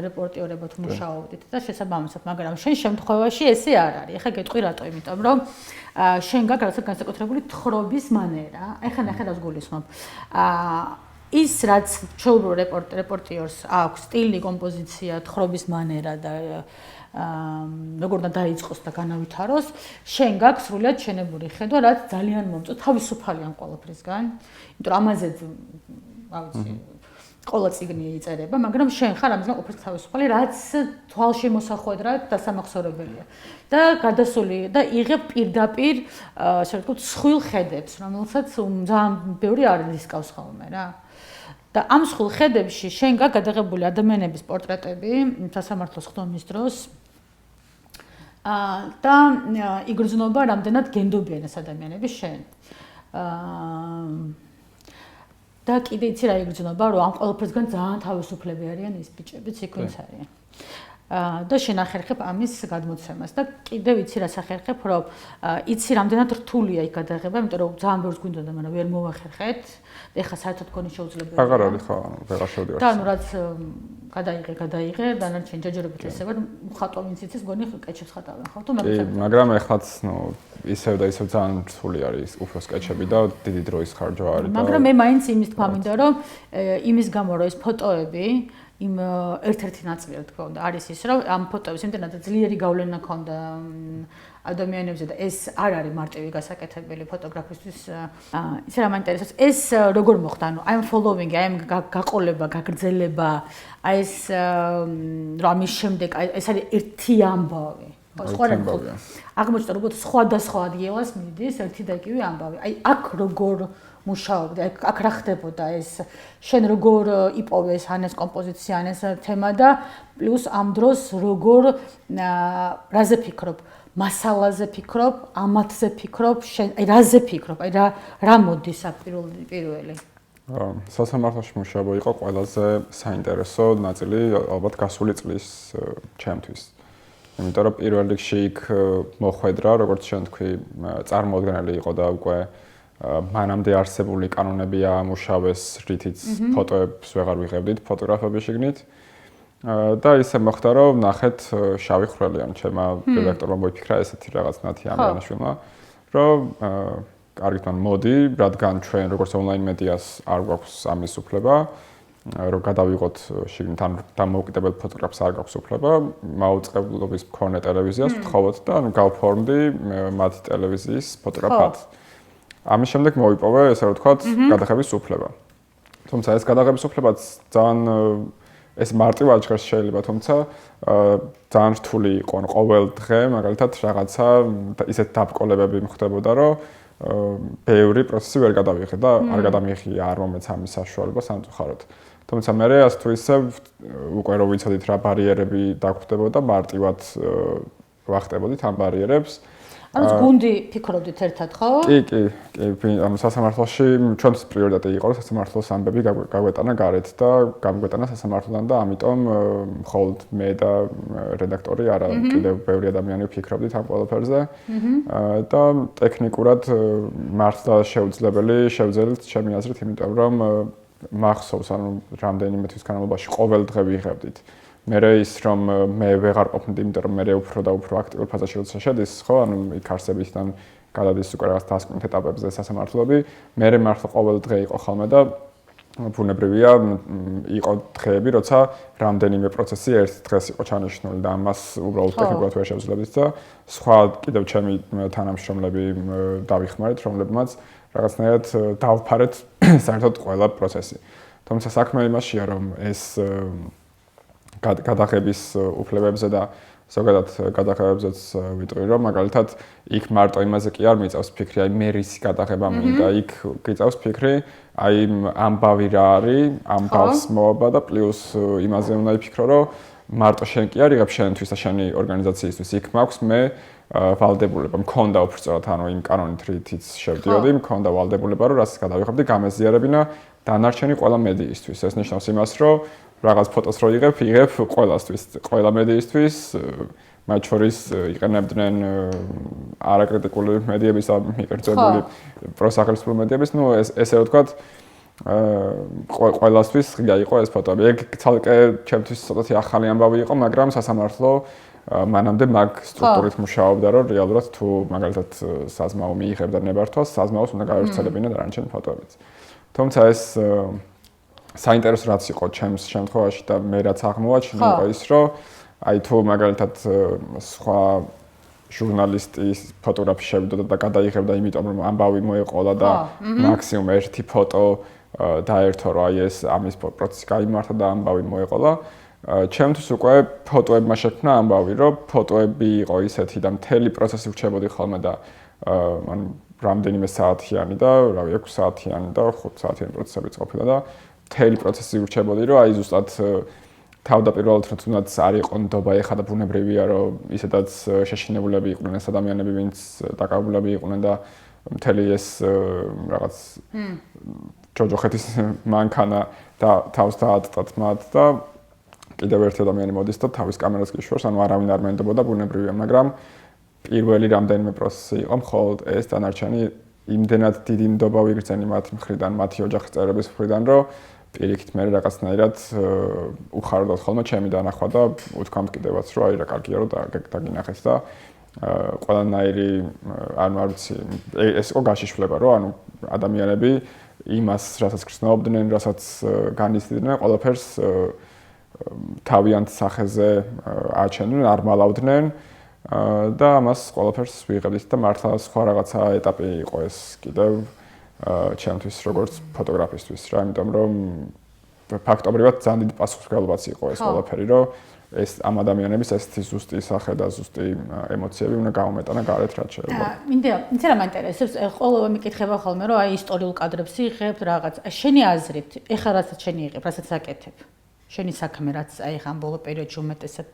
რეპორტიორებად მუშაობდით და შესაბამისად მაგრამ შენ შემთხვევაში ესე არ არის ეხლა გეტყვი რატო იმიტომ რომ შენ გაქვს განსაკუთრებული თხრობის მანერა ეხლა ნახე რას გულისხმობ ის რაც ჩაუბრო რეპორტიორს აქვს სტილი, კომპოზიცია, თხრობის მანერა და როგორ უნდა დაიწყოს და განავითაროს, შენ გაქვს სრულად შენებური ხედვა, რაც ძალიან მომწონს თავისუფალი ამ ყველაფრისგან. იმიტომ რომ ამაზე რა ვიცი, ყველა წიგნი იწერება, მაგრამ შენ ხარ ამისგან ყოფილი თავისუფალი, რაც თვალში მოსახვედრად დასამახსოვრებელია. და გადასული და იღებ პირდაპირ, ასე ვთქვათ, სხვილ ხედებს, რომელსაც ძალიან ბევრი არ რისკავს ხოლმე რა. და ამ სხვილ ხედებში შენ გადაღებული ადამიანების პორტრეტები სასამართლოს ხდომის დროს და იგრძნობა რამდენად გენდობიან ეს ადამიანები შენ. და კიდე იცი რა იგრძნობა, რომ ამ ყველაფერსგან ძალიან თავისუფლები არიან ის ბიჭებიც იქ ვინც არიან. და შენ ახერხებ ამის გადმოცემას და კიდევ იცი რას ახერხებ, რომ იცი რამდენად რთულია იქ გადაღება, იმიტომ რომ ძალიან ბევრს გვინდოდა, მაგრამ ვერ მოვახერხეთ. ეხლა საერთოდ გქონი შეუძლებელია. აღარ არის ხო, ვეღარ შევდივარ. და ანუ რაც გადაიღე, დანარჩენ ჯაჯერობით ესებად მხატვარ ვინც იცის გონი სკეჩებს ხატავენ, ხო თუ მაგრამ ეხლაც ისევ და ისევ ძალიან რთული არის უფრო სკეჩები და დიდი დროის ხარჯვა არის და მაგრამ მე მაინც იმის თქვა მინდა რომ იმის გამო რომ ეს ფოტოები იმ ერთ-ერთი ნაწილი რა თქმა უნდა არის ის რომ ამ ფოტოებს იმდენად ძლიერი გავლენა ქონდა ადამიანებზე და ეს არ არის მარტივი გასაკეთებელი ფოტოგრაფისტვის ის რა მაინტერესებს ეს როგორ მოხდა ანუ აი ამ ფოლოვინგი აი ამ გაყოლება გაგრძელება აი ეს რომ ამის შემდეგ ეს არის ერთი ამბავი სხვა რამე აღმოჩნდა როგორც სხვადასხვა ადგილას მიდის ერთი და იგივე ამბავი აი აქ როგორ მუშაობდი აქ რა ხდებოდა ეს შენ როგორ იპოვეს ან ეს კომპოზიცია ან ეს თემა და პლუს ამ დროს როგორ რაზე ფიქრობ მასალაზე ფიქრობ ამათზე ფიქრობ შენ აი რაზე ფიქრობ აი რა მოდის აქ პირველი სასამართლოში მუშაობა იყო ყველაზე საინტერესო ნაწილი ალბათ გასული წლის ჩემთვის იმიტომ რომ პირველ რიგში იქ მოხვედრა როგორც შენ თქვი წარმოუდგენელი იყო და უკვე მანამდე არსებული კანონებია ამუშავეს რითიც ფოტოებს ვეღარ ვიღებდით ფოტოგრაფების შიგნით და ისე მოხდა რომ ნახეთ შავი ხვრელი ან ჩემმა რედაქტორმა მოიფიქრა ესეთი რაღაც ნათი ამიანაშვილმა რომ კარგით მან მოდი რადგან ჩვენ როგორც ონლაინ მედიას არ გვაქვს ამის უფლება რომ გადავიღოთ შიგნით ან დამოუკიდებელ ფოტოგრაფს არ გაქვს უფლება მაუწყებლობის მქონე ტელევიზიას ვთხოვოთ და ანუ გავფორმდი მათ ტელევიზიის ფოტოგრაფად ამის შემდეგ მოვიპოვე ესე რომ ვთქვათ გადაღების უფლება თუმცა ეს გადაღების უფლებაც ძალიან ეს მარტივ აჩქარს შეიძლება თუმცა ძალიან რთული იყო ანუ ყოველ დღე მაგალითად რაღაცა ისეთ დაბკოლებები მხდებოდა რომ ბევრი პროცესი ვერ გადავიღე და არ გადამიღია არ მომეც ამის საშუალება სამწუხაროდ თუმცა მე ასე თუ ისე უკვე რომ ვიცოდით რა ბარიერები დაგვხდებოდა მარტივად ვახტებოდით ამ ბარიერებს ანუ გუნდი ფიქრობდით ერთად ხო? კი, ანუ სასამართლოში ჩვენთვის პრიორიტეტი იყო სასამართლოს ამბები გაგვეტანა გარეთ და გამგვეტანა სასამართლოდან და ამიტომ მხოლოდ მე და რედაქტორი არა კიდევ ბევრი ადამიანი ვფიქრობდით ამ ყველაფერზე და ტექნიკურად მართლა შევძელით ჩემი აზრით იმიტომ რომ მახსოვს ანუ რამდენიმე თვის განმავლობაში ყოველ დღე ვიღებდით მერე ის რომ მე ვეღარ ყოფნიდი, იმიტომ რომ მე უფრო და უფრო აქტიურ ფაზაში როცა შედის, ხო, ანუ იქ არსებისთან გადადის უკვე რაღაც დასკვნით ეტაპებზე სასამართლოები, მერე მართლა ყოველ დღე იყო ხოლმე და ბუნებრივია იყო დღეები, როცა რამდენიმე პროცესი ერთ დღეს იყო ჩანიშნული და ამას უბრალოდ ტექნიკურად ვერ შევძლებდით და სხვა კიდევ ჩემი თანამშრომლები დავიხმარეთ, რომლებმაც რაღაცნაირად დავფარეთ საერთოდ ყველა პროცესი. თუმცა საქმე იმაშია, რომ ეს გადაღების უფლებებზე და ზოგადად გადაღებებზეც ვიტყვი რომ მაგალითად იქ მარტო იმაზე კი არ მიწევს ფიქრი, აი მე რის გადაღება მინდა, იქ გიწევს ფიქრი, აი ამბავი რა არის, ამბავს მოობა და პლუს იმაზე უნდა იფიქრო რომ მარტო შენ კი არ იღებ შენთვის და შენი ორგანიზაციისთვის, იქ მაქვს მე ვალდებულება, მქონდა უბრალოდ ანუ იმ კანონით რითიც შევდიოდი, მქონდა ვალდებულება რომ რასაც გადავიღებდი გამეზიარებინა დანარჩენი ყველა მედიისთვის. ეს ნიშნავს იმას რომ რაღაც ფოტოს რო იღებ ყველასთვის, ყველა მედიისთვის, მათ შორის იყენებდნენ არაკრიტიკული მედიების მიყრწებული პროსახელსფულ მედიების, ну ესე რომ ვთქვათ, ყველასთვის ღია იყო ეს ფოტოები. ეგ ცალკე ჩემთვის ცოტათი ახალი ამბავი იყო, მაგრამ სასამართლო მანამდე მაგ სტრუქტურით მუშაობდა, რომ რეალურად თუ მაგალითად საზმაო მიიღებდა ნებართვას, საზმაოს უნდა გაავრცელებინა დანარჩენი ფოტოებიც. თუმცა ეს საინტერესო რაც იყო ჩემს შემთხვევაში და მე რაც აღმოვაჩინე იყო ის, რომ აი თუ მაგალითად სხვა ჟურნალისტის ფოტოგრაფი შევიდოდა და გადაიღებდა იმიტომ რომ ამბავი მოეყოლა და მაქსიმუმ ერთი ფოტო დაერთო რომ აი ეს ამის პროცესი გაიმართა და ამბავი მოეყოლა ჩემთვის უკვე ფოტოებმა შექმნა ამბავი რომ ფოტოები იყო ისეთი და მთელი პროცესი ვრჩებოდი ხოლმე და ანუ რამდენიმე საათიანი და რავი 6 საათიანი და 5 საათიანი პროცესებიც ყოფილა და მთელი პროცესი ვრჩებოდი რომ აი ზუსტად თავდაპირველად თუნდაც არ იყო ნდობა ეხლა და ბუნებრივია რომ ისედაც შეშინებულები იყვნენ ეს ადამიანები ვინც დაკავებულები იყვნენ და მთელი ეს რაღაც ჯოჯოხეთის მანქანა და თავს დააწტათ მათ და კიდევ ერთი ადამიანი მოდის და თავის კამერას გიშვერს, ანუ არავინ არ მენდებოდა ბუნებრივია, მაგრამ პირველი რამდენიმე პროცესი იყო მხოლოდ ეს დანარჩენი იმდენად დიდი ნდობა ვიგრძენი მათ მხრიდან, მათი ოჯახის წევრების მხრიდან, რომ პირიქით მე რაღაცნაირად უხარდათ ხოლმე ჩემი დანახვა და უთქვამთ კიდევაც რომ აი რა კარგია რომ დაგინახეთ და ყველანაირი ანუ არ ვიცი ეს იყო გაშიშვლება რომ ანუ ადამიანები იმას რასაც გრძნობდნენ, რასაც განიცდიდნენ, ყველაფერს თავიანთ სახეზე აჩენდნენ, არ მალავდნენ და ამას ყველაფერს ვიღებდით და მართლა სხვა რაღაცა ეტაპი იყო ეს კიდევ ჩემთვის როგორც ფოტოგრაფისტვის რა, იმიტომ რომ ფაქტობრივად ძალიან დიდი პასუხისმგებლობაც იყო ეს ყველაფერი, რომ ეს ამ ადამიანების ესეთი ზუსტი სახე და ზუსტი ემოციები უნდა გამომეტანა გარეთ რაც შეიძლება. მინდა, იცი რა მაინტერესებს, ყველა მიკითხება ხოლმე, რომ აი ისტორიულ კადრებს იღებ რაღაც. შენი აზრით, ეხლა რასაც შენი იღებ, რასაც აკეთებ. შენი საქმე რაც აი ხან ბოლო პერიოდში უმეტესად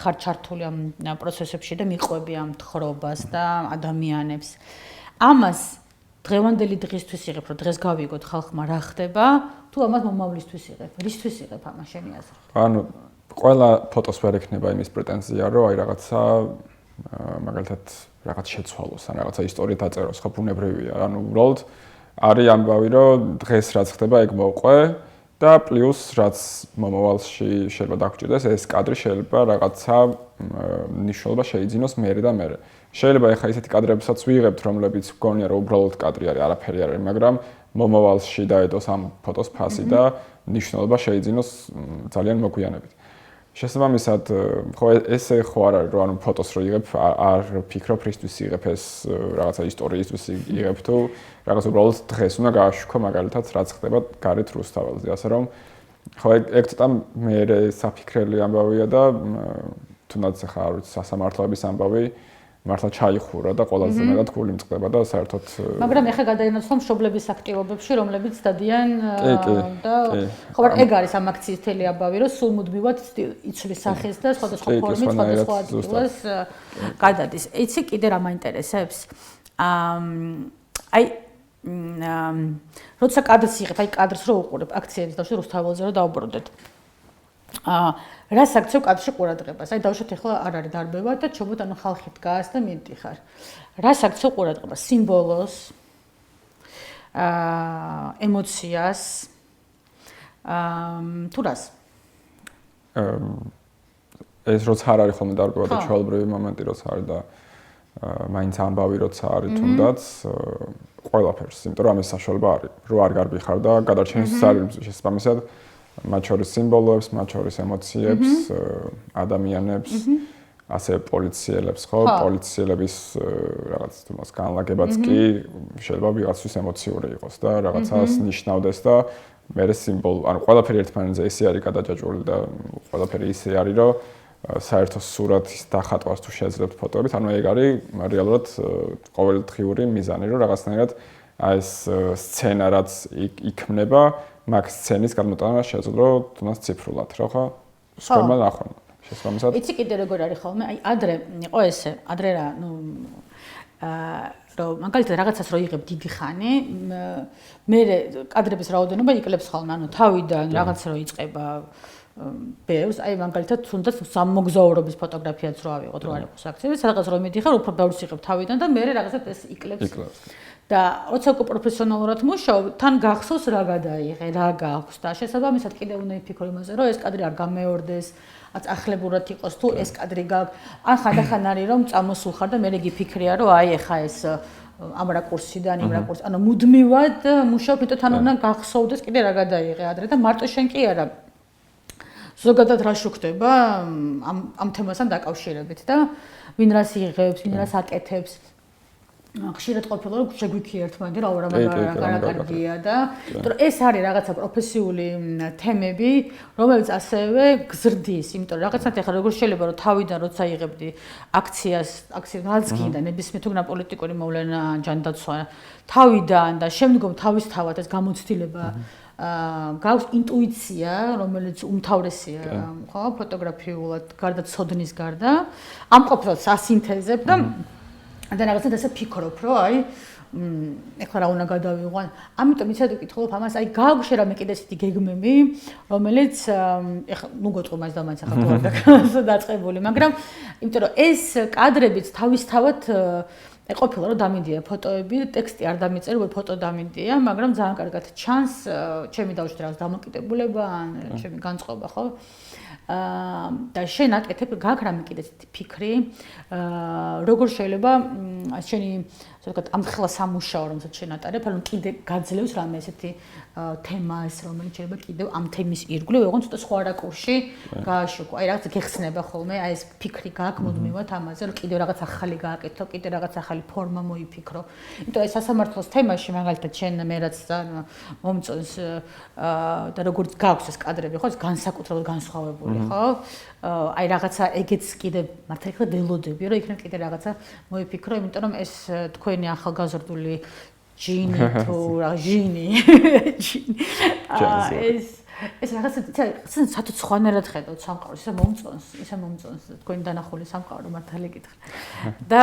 ხარ ჩართული ამ პროცესებში და მიყვები ამ თხრობას და ადამიანებს. ამას დღევანდელი დღისთვის იღებ, რომ დღეს გავიგოთ ხალხმა რა ხდება, თუ ამას მომავლისთვის იღებ, რისთვის იღებ ამას შენი აზრით? ანუ ყველა ფოტოს ვერ ექნება იმის პრეტენზია, რომ აი რაღაცა მაგალითად რაღაც შეცვალოს, ან რაღაცა ისტორია დაწეროს, ხო ბუნებრივია. ანუ უბრალოდ არის ამბავი, რომ დღეს რაც ხდება, ეგ მოყვე და პლუს რაც მომავალში შეიძლება დაგჭირდეს, ეს კადრი შეიძლება რაღაცა ნიშნულობა შეიძინოს მერე და მერე. შეიძლება ეხლა ისეთი კადრებსაც ვიღებთ, რომლებიც გონია რომ უბრალოდ კადრი არის, არაფერი არ არის, მაგრამ მომავალში დაედოს ამ ფოტოს ფასი და ნიშნულობა შეიძინოს ძალიან მოგვიანებით. შესაბამისად, ხო ესე ხო არ არის, რომ ანუ ფოტოს რო იღებ, არ ფიქრობ რისთვის იღებ ეს რაღაცა ისტორიისთვის იღებ თუ რაღაც უბრალოდ დღეს უნდა გააშუქო მაგალითად რაც ხდება გარეთ რუსთაველზე, ასე რომ ხო ეგ ცოტა მე საფიქრელი ამბავია და თუნდაც ახლა არ ვიცი სასამართლოების ამბავი მართლა ჩაიხურა და ყველაზე მეტად გული მწყდება და საერთოდ მაგრამ ეხლა გადაინაცვლა მშობლების აქტივობებში, რომლებიც დადიან და ხო ეგ არის ამ აქციის თელი ამბავი, რომ სულ მუდმივად იცვლის სახეს და სხვადასხვა ფორმით, სხვადასხვა ადგილას გადადის. იცი კიდე რა მაინტერესებს? აი როცა კადრს იღებ, აი კადრს რო უყურებ, აქციების დავშე რუსთაველზე რო დავუბრუნდეთ. რას აქცევ კადრში ყურადღებას? აი დავუშვათ ახლა არ არის დარბევა და ჩობოთ ანუ ხალხი დგას და მიდიხარ. რას აქცევ ყურადღებას? სიმბოლოს, ემოციას, თუ რას? ეს როცა არ არის ხოლმე დარბევა და ჩვეულებრივი მომენტი როცა არის და მაინც ამბავი როცა არის თუნდაც ყველაფერს, იმიტომ რომ ამის საშუალება არის, რო არ გარბიხარ და გადარჩენის ძალებს შესაბამისად მათ შორის სიმბოლოებს, მათ შორის ემოციებს, ადამიანებს, ასე პოლიციელებს, ხო, პოლიციელების რაღაც თუნდაც განლაგებაც კი შეიძლება ვიღაცის ემოციური იყოს და რაღაცას ნიშნავდეს და მე სიმბოლო, ანუ ყველაფერი ერთმანეთზე ისე არის გადაჯაჭვული და ყველაფერი ისე არის, რომ საერთო სურათის დახატვას თუ შეძლებთ ფოტოებით, ანუ ეგ არის რეალურად ყოველდღიური მიზანი, რომ რაღაცნაირად აი ეს სცენა რაც იქმნება, მაგ სცენის გადმოტანა შეძლო თუნდაც ციფრულად, რა ხო? სხვამა ნახონ. შესაბამისად. იცი კიდე როგორ არის ხოლმე? აი ადრე იყო ესე, ადრე რა, ნუ რომ მაგალითად რაღაცას რო იღებ დიდი ხანი, მე კადრების რაოდენობა იკლებს ხოლმე, ანუ თავიდან რაღაც რო იწყება ბევრს, აი მაგალითად თუნდაც სამოგზაურობის ფოტოგრაფიაც რო ავიღოთ, რო არ იყოს აქციები, სადღაც რო მიდიხარ, უფრო ბევრს იღებ თავიდან და მე რაღაცა ეს იკლებს. და როცა უკვე პროფესიონალურად მუშაობ, თან გახსოვს რა გადაიღე, რა გაქვს და შესაბამისად კიდევ უნდა იფიქრო იმაზე, რომ ეს კადრი არ გამეორდეს, აწახლებურად იყოს თუ ეს კადრი გაქვს. ან ხანდახან არის რომ წამოსულ ხარ და მე გიფიქრია, რომ აი ეხა ეს ამ რაკურსიდან, იმ რაკურს, ანუ მუდმივად მუშაობ, იმიტომ თან უნდა გახსოვდეს კიდე რა გადაიღე ადრე და მარტო შენ კი არა. ზოგადად რა შუქდება ამ თემასთან დაკავშირებით და ვინ რას იღებს, ვინ რას აკეთებს. ხშირად ყოფილა რომ შეგვიქი ერთმანეთი რა კარგია და იმიტომ რომ ეს არის რაღაცა პროფესიული თემები, რომელიც ასევე გზრდის, იმიტომ რომ რაღაცნაირად ახლა როგორ შეიძლება რომ თავიდან როცა იღებდი აქციას რაც გინდა ნებისმიერ თუ პოლიტიკური მოვლენა, ჯანდაცვა თავიდან და შემდგომ თავისთავად ეს გამოცდილება გაქვს ინტუიცია, რომელიც უმთავრესია, ხო, ფოტოგრაფიულად გარდა ცოდნის გარდა, ამ ყოფილად სასინთეზებ და რაღაცა ესე ფიქრობ, რომ აი ეხლა რა უნდა გადავიყვან. ამიტომ იცით ვკითხულობ ამას, აი გააგვშე რამე კიდე ისეთი გეგმები, რომელიც ეხლა ნუ გეტყვი მას და მაინც ახლა თუ არ დაგასო დაწყებული, მაგრამ იმიტომ რომ ეს კადრებიც თავისთავად ყოფილა რომ დამიდია ფოტოები, ტექსტი არ დამიწერე, ფოტო დამიდია, მაგრამ ძალიან კარგად ჩანს ჩემი დავუშვით რაღაც დამოკიდებულება ან ჩემი განწყობა, ხო? და შენ აკეთებ გაქვს რამე კიდე ისეთი ფიქრი, როგორ შეიძლება შენი ასე ვთქვათ ამ ხელა სამუშაო რომელსაც შენ ატარებ, ანუ კიდე გაძლევს რამე ესეთი თემას, რომელიც შეიძლება კიდევ ამ თემის ირგვლივ ოღონდ ცოტა სხვა რაკურსში გააშუქო. აი რაღაც გეხსნება ხოლმე, აი ეს ფიქრი გაქვს მუდმივად ამაზე, რომ კიდევ რაღაც ახალი გააკეთო, კიდევ რაღაც ახალი ფორმა მოიფიქრო. იმიტომ ეს სასამართლოს თემაში მაგალითად შენ მე რაც მომწონს და როგორც გაქვს ეს კადრები, ხო, ეს განსაკუთრებულად განსხვავებული, ხო? აი რაღაცა ეგეც კიდე მართლა ეხლა ველოდები, რომ იქნებ კიდე რაღაცა მოიფიქრო, იმიტომ რომ ეს თქვენი ახალგაზრდული ჯინი თუ რა ჟინი ეს რაღაცა სათუც ხვანერად ხედავთ სამყაროს, ისე მომწონს თქვენი დანახული სამყარო მართალი გითხრა. და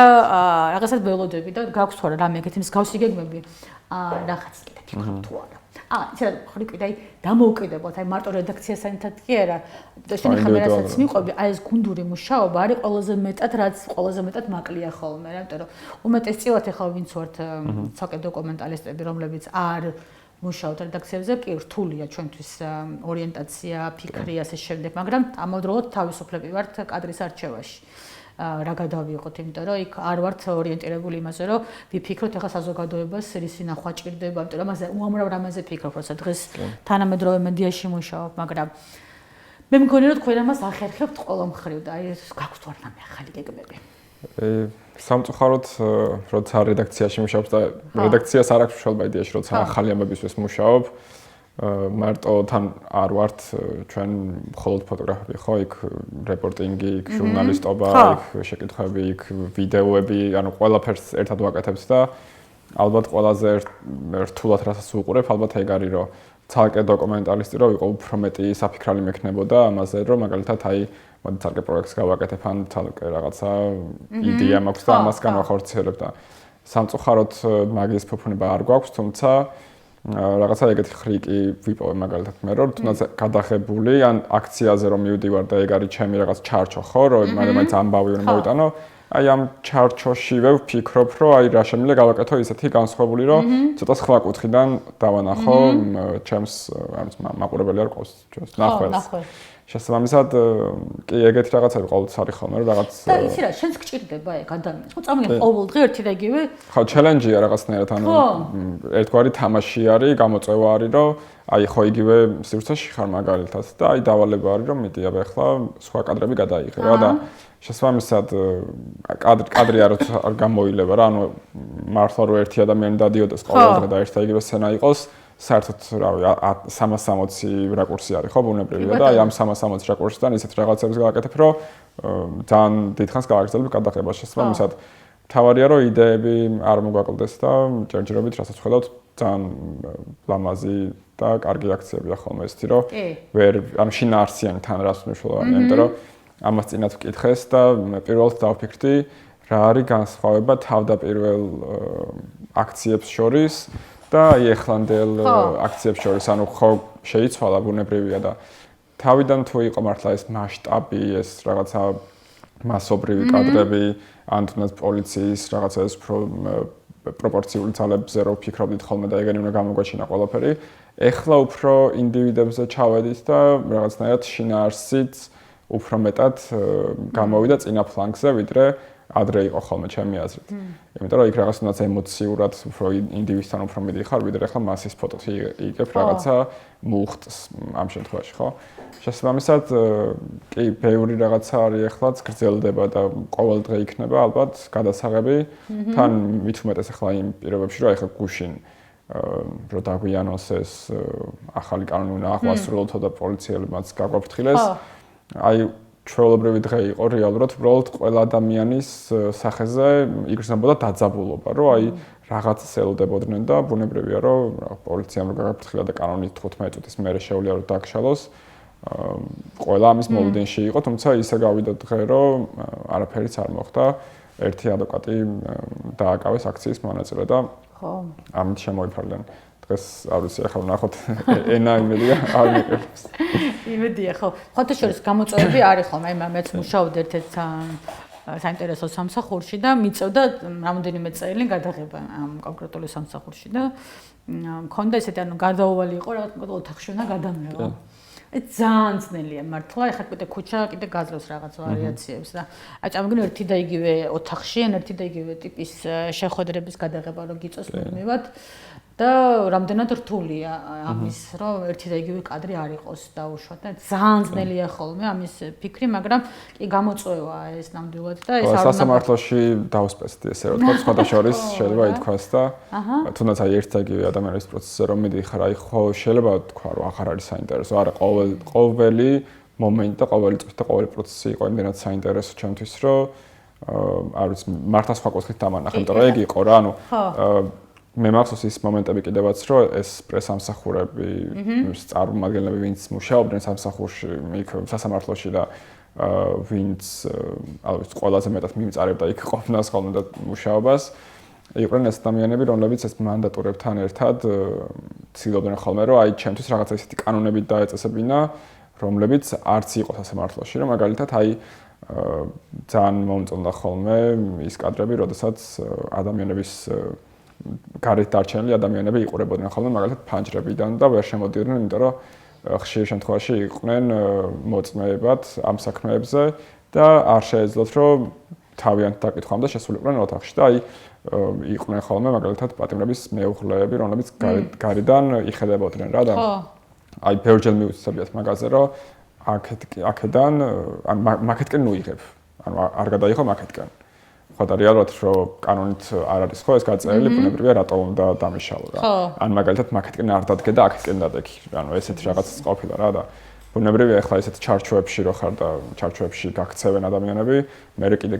რაღაცა ველოდები და გაქვს თუ არა რამე ეგეთი მსგავსი გეგმები, რაღაც კიდე ფიქრობ თუ არა. იცი რა ხრი კიდე აი დამოუკიდებლად, აი მარტო რედაქციასთან კი არა, და შენ ხა მე რასაც მიყვები, აი ეს გუნდური მუშაობა არის ყველაზე მეტად, რაც ყველაზე მეტად მაკლია ხოლმე, რა, იმიტომ რომ უმეტესწილად ახლა ვინც ვართ ცალკე დოკუმენტალისტები, რომლებიც არ მუშაობთ რედაქციებზე, კი რთულია ჩვენთვის ორიენტაცია, ფიქრი ასე შემდეგ, მაგრამ ამავდროულად თავისუფლები ვართ კადრის არჩევაში. რა გადავიღოთ, იმიტომ რომ იქ არ ვართ ორიენტირებული იმაზე, რომ ვიფიქროთ ახლა საზოგადოებას რისი ნახვა ჭირდება, იმიტომ რომ ამაზე უამრავ რამაზე ფიქრობ, როცა დღეს თანამედროვე მედიაში მუშაობ, მაგრამ მე მგონი რომ თქვენ ამას ახერხებთ ყველა მხრივ და აი ეს გაქვთ თუ არა რამე ახალი გეგმები. სამწუხაროდ, როცა რედაქციაში მუშაობ და რედაქციას არ აქვს მშრალობა იდეაში, როცა ახალი ამბებისთვის მუშაობ, მარტო თან არ ვართ ჩვენ მხოლოდ ფოტოგრაფები, ხო, იქ რეპორტინგი, იქ ჟურნალისტობა, იქ შეკითხვები, იქ ვიდეოები, ანუ ყველაფერს ერთად ვაკეთებთ და ალბათ ყველაზე რთულად რასაც ვუყურებ, ალბათ ეგ არის, რომ ცალკე დოკუმენტალისტი რო ვიყო, უფრო მეტი საფიქრალი მექნებოდა ამაზე, რომ მაგალითად აი მოდი ცალკე პროექტს გავაკეთებ ან ცალკე რაღაცა იდეა მაქვს და ამას განვახორციელებ და სამწუხაროდ მაგის ფუფუნება არ გვაქვს, თუმცა რაღაცა ეგეთი ხრიკი ვიპოვე მაგალითად მე რომ თუნდაც გადაღებული ან აქციაზე რომ მივდივარ და ეგ არის ჩემი რაღაც ჩარჩო ხო რომ მაინც ამბავი უნდა მოვიტანო აი ამ ჩარჩოშივე ვფიქრობ რომ აი რა შემიძლია გავაკეთო ისეთი განსხვავებული რომ ცოტა სხვა კუთხიდან დავანახო ჩემს მაყურებელი არ ყავს ჩვენს ნახველს შესაბამისად კი ეგეთი რაღაცები ყოველთვის არის ხოლმე რომ რაღაც და იცი რა შენს გჭირდება ეგ ადამიანს ხო წამიგე ყოველდღე ერთი და იგივე ხო ჩელენჯია რაღაცნაირად ანუ ერთგვარი თამაში არის გამოწვევა არის რომ აი ხო იგივე სივრცეში ხარ მაგალითად და აი დავალება არის რომ მიდი აბა ახლა სხვა კადრები გადაიღე რა და შესაბამისად კადრი არ გამოილება რა ანუ მართლა რომ ერთი ადამიანი დადიოდეს ყოველდღე და ერთ და იგივე სცენა იყოს საერთოდ რავი 360 რაკურსი არის ხო ბუნებრივია და აი ამ 360 რაკურსიდან ისეთ რაღაცებს გავაკეთებ რომ ძალიან დიდხანს გავაგრძელებ გადაღებას შესაბამისად თავარია რომ იდეები არ მოგვაკლდეს და ჯერჯერობით რასაც ხედავთ ძალიან ლამაზი და კარგი აქციებია ხოლმე ესეთი რომ ვერ ანუ შინაარსიანი თან რას მნიშვნელოვანია იმიტომ რომ ამას წინათ ვკითხეს და მე პირველად დავფიქრდი რა არის განსხვავება თავდაპირველ აქციებს შორის და აი ეხლანდელ აქციებს შორის ანუ ხო შეიცვალა ბუნებრივია და თავიდან თუ იყო მართლა ეს მასშტაბი ეს რაღაცა მასობრივი კადრები ან თუნდაც პოლიციის რაღაცა ეს პროპორციული ძალებზე რო ვფიქრობდით ხოლმე და ეგენი უნდა გამოგვაჩინა ყველაფერი ეხლა უფრო ინდივიდებზე ჩავედით და რაღაცნაირად შინაარსით უფრო მეტად გამოვიდა წინა ფლანგზე ვიდრე ადრე იყო ხოლმე ჩემი აზრით. იმიტომ რომ იქ რაღაც თუნდაც ემოციურად უფრო ინდივიდთან უფრო მიდიხარ, ვიდრე ახლა მასის ფოტოთი იგებ რაღაცა მუხტს ამ შემთხვევაში, ხო? შესაბამისად, კი, ბევრი რაღაცა არის ახლაც გრძელდება და ყოველდღე იქნება ალბათ გადასაღები. თან მით უმეტეს ახლა იმ პირობებში, რომ ახლა გუშინ რო დაგვიანოს ეს ახალი კანონი უნდა აღვასრულოთ და პოლიციელებმაც გაგვაფრთხილეს. აი ჩვეულებრივი დღე იყო რეალურად უბრალოდ ყველა ადამიანის სახეზე იგრძნობოდა დაძაბულობა, რომ აი რაღაცას ელოდებოდნენ და ბუნებრივია, რომ პოლიციამ რო გაგაფრთხილა და კანონი 15 წუთის მერე შეუძლია რომ დაგშალოს. ყველა ამის მოლოდინში იყო, თუმცა ისე გავიდა დღე, რომ არაფერიც არ მოხდა. ერთი ადვოკატი დააკავეს აქციის მონაწილე და ხო. ამით შემოიფარდნენ. დღეს არ ვიცი, ახლა ვნახოთ ენა იმედია არ მიყევს. იმედია, ხო. ფოტოშორის გამოწვევები არის ხოლმე, აი მეც მუშაობდი ერთ-ერთ საინტერესო სამსახურში და მიწევდა რამოდენიმე წელი გადაღება ამ კონკრეტული სამსახურში და მქონდა ესეთი ანუ გადაუვალი იყო რაღაც კონკრეტულ ოთახში უნდა გადამევა. ძალიან ძნელია მართლა, ეხლა კიდე ქუჩა კიდე გაძლევს რაღაც ვარიაციებს და აი წამოგინო ერთი და იგივე ოთახში, ერთი და იგივე ტიპის შეხვედრების გადაღება რო გიწოს მუდმივად და რამდენად რთულია ამის რომ ერთი და იგივე კადრი არ იყოს დაუშვათ და ძალიან ძნელია ხოლმე ამის ფიქრი, მაგრამ კი გამოწვევა ეს ნამდვილად და ეს არ უნდა სასამართლოში დავსპეცდი ესე რომ თქვა სხვათა შორის შეიძლება ითქვას და თუნდაც აი ერთ და იგივე ადამიანის პროცესზე რომ მიდიხარ, აი ხო შეიძლება თქვა რომ აღარ არის საინტერესო, არა ყოველი მომენტი და ყოველი წუთი და ყოველი პროცესი იყო იმდენად საინტერესო ჩემთვის რომ არ ვიცი მართლა სხვა კუთხით დამანახე, იმიტომ რომ ეგ იყო რა, ანუ მე მახსოვს ის მომენტები კიდევაც რომ ეს პრესამსახურები წარმომადგენლები ვინც მუშაობდნენ სამსახურში იქ სასამართლოში და ვინც ალბათ ყველაზე მეტად მიმწარებდა იქ ყოფნას ხოლმე და მუშაობას იყვნენ ეს ადამიანები რომლებიც ეს მანდატურებთან ერთად ცდილობდნენ ხოლმე რომ აი ჩემთვის რაღაცა ისეთი კანონებით დაეწესებინა რომლებიც არც იყო სასამართლოში რომ მაგალითად აი ძალიან მომწონდა ხოლმე ის კადრები როდესაც ადამიანების გარეთ დარჩენილი ადამიანები იყურებოდნენ ხოლმე მაგალითად ფანჯრებიდან და ვერ შემოდიოდნენ, იმიტომ რომ ხშირ შემთხვევაში იყვნენ მოწმეებად ამ საქმეებზე და არ შეეძლოთ რომ თავიანთ დაკითხვამდე შესულიყვნენ ოთახში და აი იყვნენ ხოლმე მაგალითად პატიმრების მეუღლეები, რომლებიც გარედან იხედებოდნენ რა და აი ბევრჯერ მივუცდებიათ მაგაზე რომ აქედან მაგეთკენ ნუიღებ. ანუ არ გადაიღო მაგეთკენ. ხო და რეალურად რომ კანონით არ არის ხო ეს გაწერილი ბუნებრივია რატო უნდა დამიშალო რა. ან მაგალითად მაგეთკენ არ დადგე და აქეთკენ დადექი. ანუ ესეთი რაღაც ყოფილა რა და ბუნებრივია ახლა ესეთ ჩარჩოებში რო ხარ და ჩარჩოებში გაქცევენ ადამიანები, მე კიდე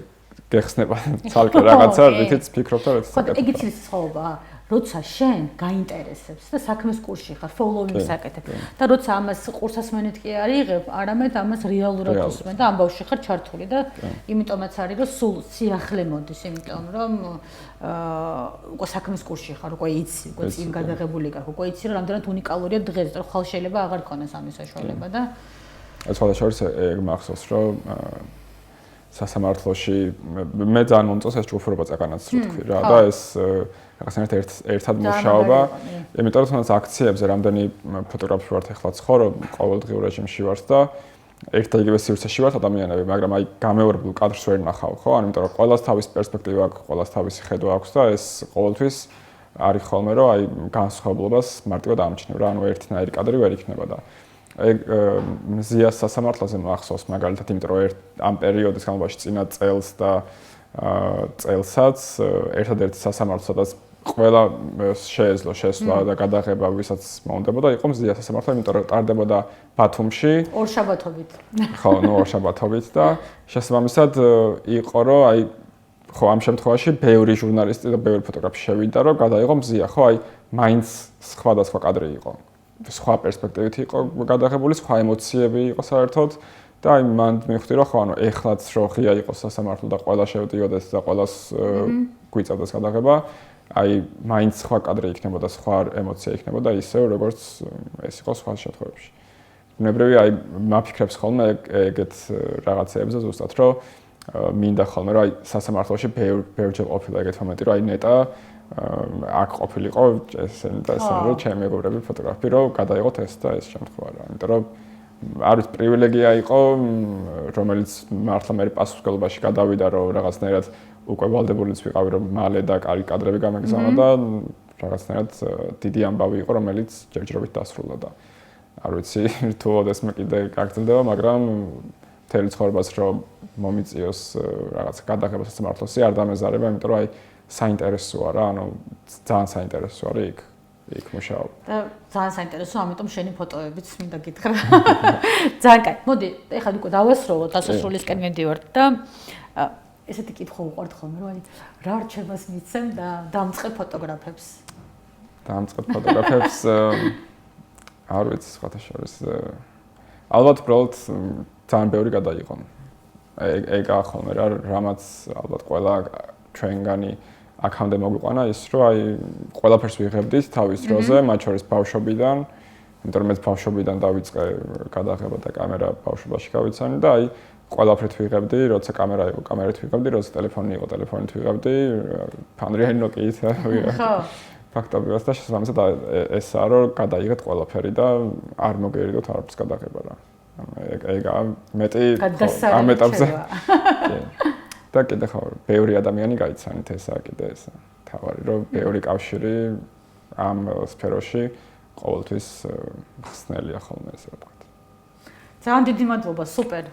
გეხსნება ცალკე რაღაცა, რითიც ფიქრობ და რითიც აკეთებ. ხო, ეგეც ის ცხოვრება. როცა შენ გაინტერესებს და საქმის კურსში ხარ, ფოლოუინგს აკეთებ და როცა ამას ყურსასმენით კი არ იღებ, არამედ ამას რეალურად უსმენ და ამ ბავშვი ხარ ჩართული და იმიტომაც არის რომ სულ სიახლე მოდის, იმიტომ რომ უკვე საქმის კურსში ხარ, უკვე იცი, უკვე წინ გადაღებული ხარ, უკვე იცი რომ რამდენად უნიკალურია დღეს, რომ ხალ შეიძლება აღარ ქონდეს ამის საშუალება და ეს ხოლმე შორის ეგ მახსოვს რომ სასამართლოში მე ძალიან მომწონს ეს ჯგუფურობა წაყანაც რო თქვი რა და ეს რაღაცნაირად ერთად მუშაობა, იმიტომ რომ თუნდაც აქციებზე რამდენი ფოტოგრაფი ვართ ახლა ცხოვრობ, ყოველდღიურ რეჟიმში ვართ და ერთ და იგივე სივრცეში ვართ ადამიანები, მაგრამ აი გამეორებულ კადრს ვერ ნახავ, ხო? ანუ იმიტომ რომ ყველას თავის პერსპექტივა აქვს, ყველას თავისი ხედვა აქვს და ეს ყოველთვის არის ხოლმე რომ აი განსხვავებულობას მარტივად ამჩნევ რა, ანუ ერთნაირი კადრი ვერ იქნება და ეგ მზიას სასამართლოზე მახსოვს მაგალითად, იმიტომ რომ ამ პერიოდის განმავლობაში წინა წელს და წელსაც ერთადერთი სასამართლო სადაც ყველა შეეძლო შესვლა და გადაღება ვისაც მოუნდებოდა იყო მზია სასამართლო, იმიტომ რომ ტარდებოდა ბათუმში ორშაბათობით. ხო, ნუ ორშაბათობით და შესაბამისად იყო რომ აი ხო ამ შემთხვევაში ბევრი ჟურნალისტი და ბევრი ფოტოგრაფი შევიდა რომ გადაიღო მზია, ხო აი მაინც სხვადასხვა კადრი იყო. სხვა პერსპექტივით იყო გადაღებული, სხვა ემოციები იყო საერთოდ და აი მან მივხვდი რომ ხო ანუ ეხლაც რო ღია იყოს სასამართლო და ყველა შევდიოდეს და ყველას გვიწევდეს გადაღება, აი მაინც სხვა კადრი იქნებოდა, სხვა ემოცია იქნებოდა ისე როგორც ეს იყო სხვა შემთხვევებში. ბუნებრივია აი მაფიქრებს ხოლმე ეგეთ რაღაცეებზე ზუსტად რომ მინდა ხოლმე რომ აი სასამართლოში ბევრჯერ ყოფილა ეგეთ მომენტი რომ აი ნეტა აქ ყოფილიყო ესენი და ესენი რომ ჩემი მეგობრები ფოტოგრაფი რომ გადაიღოთ ეს და ეს შემთხვევა რა. იმიტომ რომ არის პრივილეგია იყო, რომელიც მართლა მე პასუხისმგებლობაში გადავიდა რომ რაღაცნაირად უკვე ვალდებულიც ვიყავი რომ მალე და კარგი კადრები გამეგზავნა და რაღაცნაირად დიდი ამბავი იყო რომელიც ჯერჯერობით დასრულდა და არ ვიცი თუ ოდესმე კიდე გაგრძელდება, მაგრამ მთელი ცხოვრებას რომ მომიწიოს რაღაც გადაღება სასამართლოში არ დამეზარება, იმიტომ რომ აი საინტერესოა რა, ანუ ძალიან საინტერესოა რა იქ მუშაობა. და ძალიან საინტერესოა, ამიტომ შენი ფოტოებიც მინდა გითხრა. ძალიან კაი. მოდი, ეხლა უკვე დავასრულოთ, დასასრულისკენ მივდივართ და ესეთი კითხვა უყვართ ხოლმე, რომ აი რა რჩევას მიცემ და დამწყებ ფოტოგრაფებს. დამწყებ ფოტოგრაფებს არ ვიცი სხვათა შორის. ალბათ უბრალოდ ძალიან ბევრი გადაიღო. ეგ ახალმე რა, რამაც ალბათ ყველა ჩვენგანი აქამდე მოგვიყვანა ის, რომ აი ყველაფერს ვიღებდით თავის დროზე, მათ შორის ბავშვობიდან, იმიტომ რომ მეც ბავშვობიდან დავიწყე გადაღება და კამერა ბავშვობაში გავიცანი და აი ყველაფრით ვიღებდი, როცა კამერა იყო, კამერით ვიღებდი, როცა ტელეფონი იყო, ტელეფონით ვიღებდი, ფანრიანი ნოკიით ვიღებდი. ხო. ფაქტობრივად და შესაბამისად ესაა რომ გადაიღეთ ყველაფერი და არ მოგერიდოთ არაფრის გადაღება რა. ეგაა მეტი ამ ეტაპზე. და კიდე ხო, ბევრი ადამიანი გაიცანით ესაა კიდე ესა. თავარი რომ ბევრი კავშირი ამ სფეროში ყოველთვის ხსნელია ხოლმე ესე ვთქვათ. ძალიან დიდი მადლობა, სუპერ.